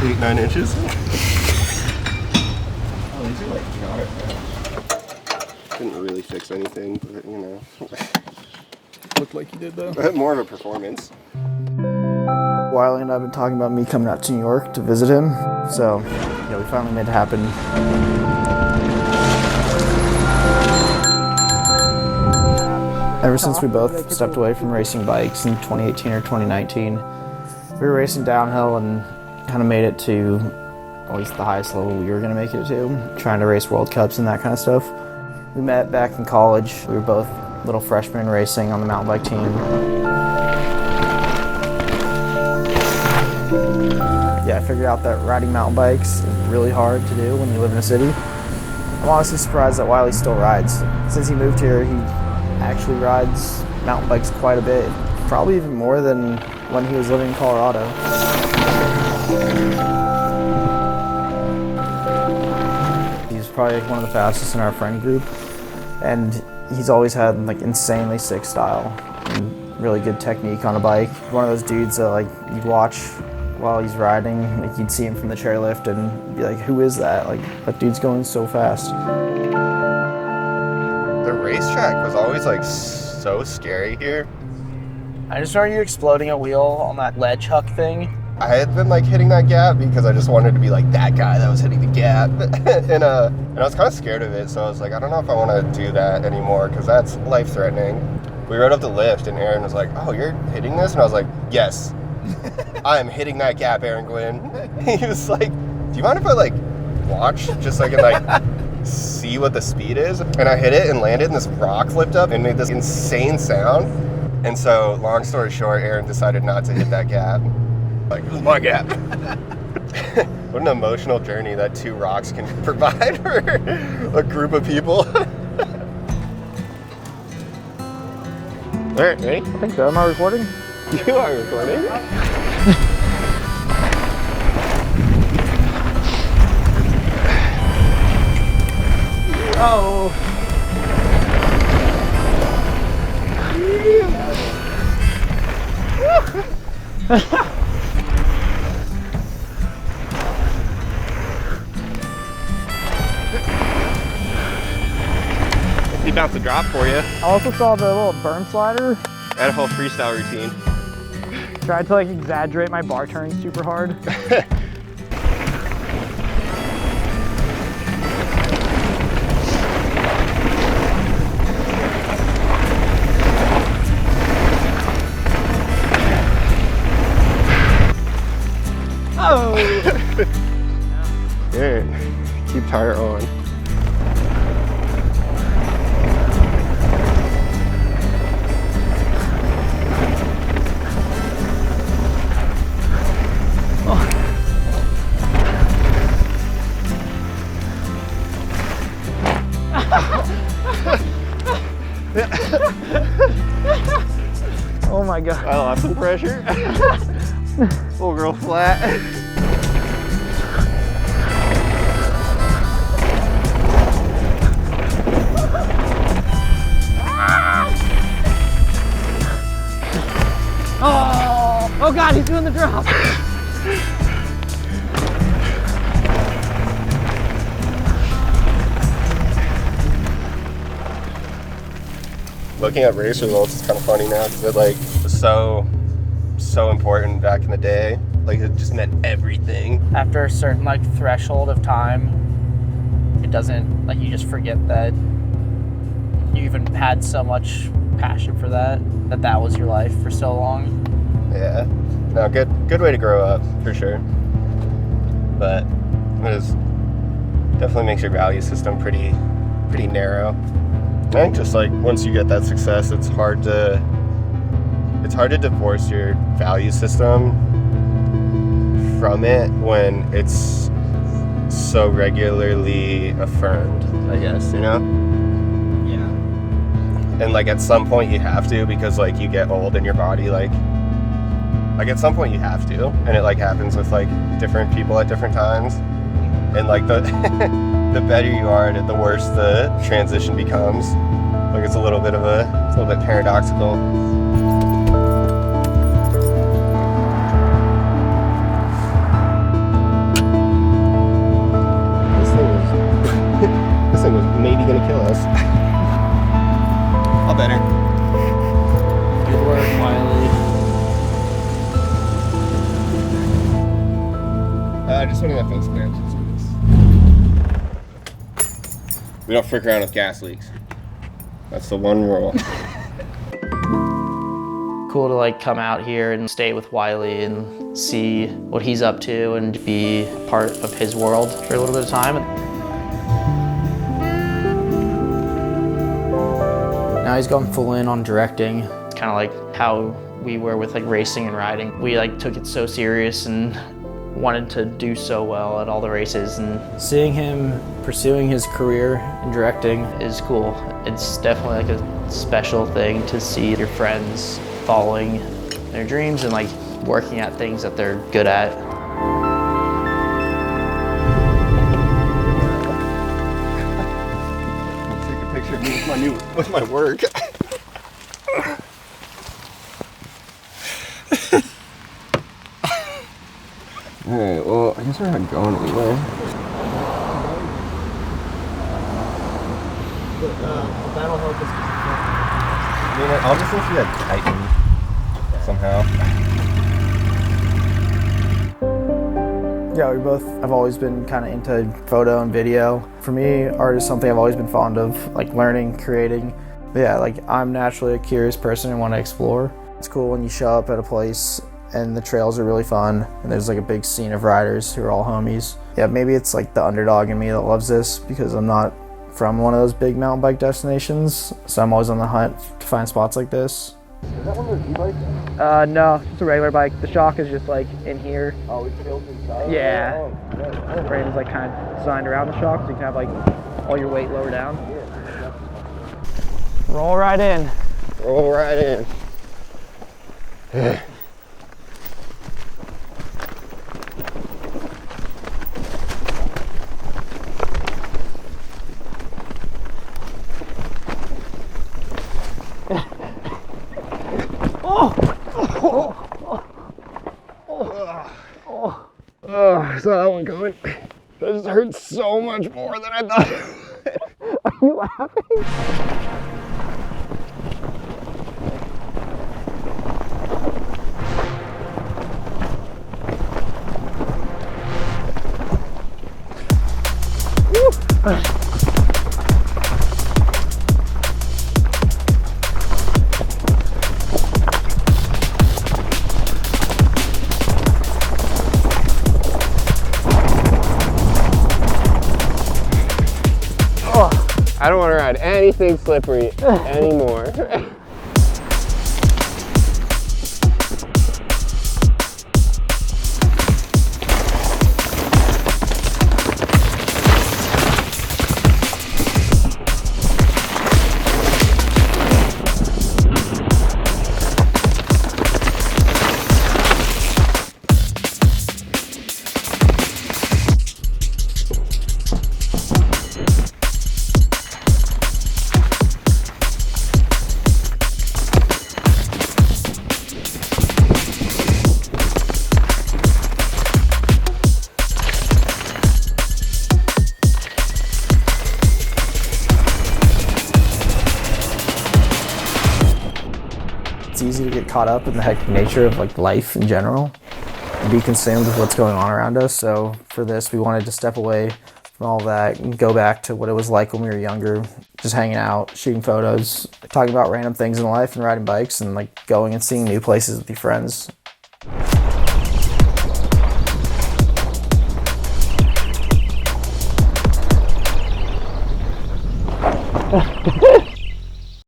8-9 inches. Oh, these are like yards, man. Didn't really fix anything, but you know. Looked like you did though. More of a performance. Wiley and I have been talking about me coming out to New York to visit him, so yeah, we finally made it happen. Ever since we both stepped away from racing bikes in 2018 or 2019, we were racing downhill and kind of made it to at least the highest level we were going to make it to, trying to race World Cups and that kind of stuff. We met back in college. We were both little freshmen racing on the mountain bike team. Yeah, I figured out that riding mountain bikes is really hard to do when you live in a city. I'm honestly surprised that Wiley still rides. Since he moved here, he actually rides mountain bikes quite a bit, probably even more than when he was living in Colorado. He's probably one of the fastest in our friend group, and he's always had like insanely sick style and really good technique on a bike. One of those dudes that like you'd watch while he's riding, like you'd see him from the chairlift and be like, who is that? Like, that dude's going so fast. The racetrack was always like so scary here. I just remember you exploding a wheel on that ledge huck thing. I had been like hitting that gap because I just wanted to be like that guy that was hitting the gap. and I was kind of scared of it, so I was like, I don't know if I want to do that anymore because that's life-threatening. We rode up the lift and Aaron was like, oh, you're hitting this? And I was like, yes. I am hitting that gap, Aaron Gwynn. He was like, do you mind if I like watch just so I can like see what the speed is? And I hit it and landed and this rock flipped up and made this insane sound. And so long story short, Aaron decided not to hit that gap. Like, it was my gap. What an emotional journey that two rocks can provide for a group of people. All right, ready? I think so. Am I recording? You are recording. Oh. He bounced a drop for you. I also saw the little berm slider. I had a whole freestyle routine. Tried to like exaggerate my bar turns super hard. Oh! Good. Keep tire on. Oh my god. I lost some pressure. Full girl flat. Oh god, he's doing the drop. Looking at race results is kind of funny now because it like was so important back in the day. Like it just meant everything. After a certain like threshold of time, it doesn't, like, you just forget that you even had so much passion for that was your life for so long. Yeah. No, good way to grow up for sure. But it is definitely makes your value system pretty narrow. I think just like once you get that success, it's hard to divorce your value system from it when it's so regularly affirmed, I guess, you know? Yeah. And like at some point you have to, because like you get old and your body like at some point you have to, and it like happens with like different people at different times. And like the the better you are at it, the worse the transition becomes. Like it's a little bit paradoxical. just putting that face cam. We don't frick around with gas leaks. That's the one rule. Cool to like come out here and stay with Wiley and see what he's up to and be part of his world for a little bit of time. Now he's gone full in on directing. It's kind of like how we were with like racing and riding. We like took it so serious and wanted to do so well at all the races, and seeing him pursuing his career in directing is cool. It's definitely like a special thing to see your friends following their dreams and like working at things that they're good at. Take a picture of me with my work. Alright, well, I guess we're not going anywhere. That'll help us. I mean, I'll just see that Titan somehow. Yeah, we both have always been kind of into photo and video. For me, art is something I've always been fond of, like learning, creating. But yeah, like I'm naturally a curious person and want to explore. It's cool when you show up at a place and the trails are really fun and there's like a big scene of riders who are all homies. Yeah, maybe it's like the underdog in me that loves this because I'm not from one of those big mountain bike destinations, so I'm always on the hunt to find spots like this. Is that one of those e-bikes? No, it's a regular bike. The shock is just like in here. Oh, it's built inside? Yeah. Oh, The frame is like kind of designed around the shock so you can have like all your weight lower down. Roll right in. Roll right in. Oh, I saw that one coming. That just hurt so much more than I thought it would. Are you laughing? I don't want to ride anything slippery anymore. It's easy to get caught up in the hectic nature of like life in general and be consumed with what's going on around us. So for this, we wanted to step away from all that and go back to what it was like when we were younger, just hanging out, shooting photos, talking about random things in life and riding bikes and like going and seeing new places with your friends.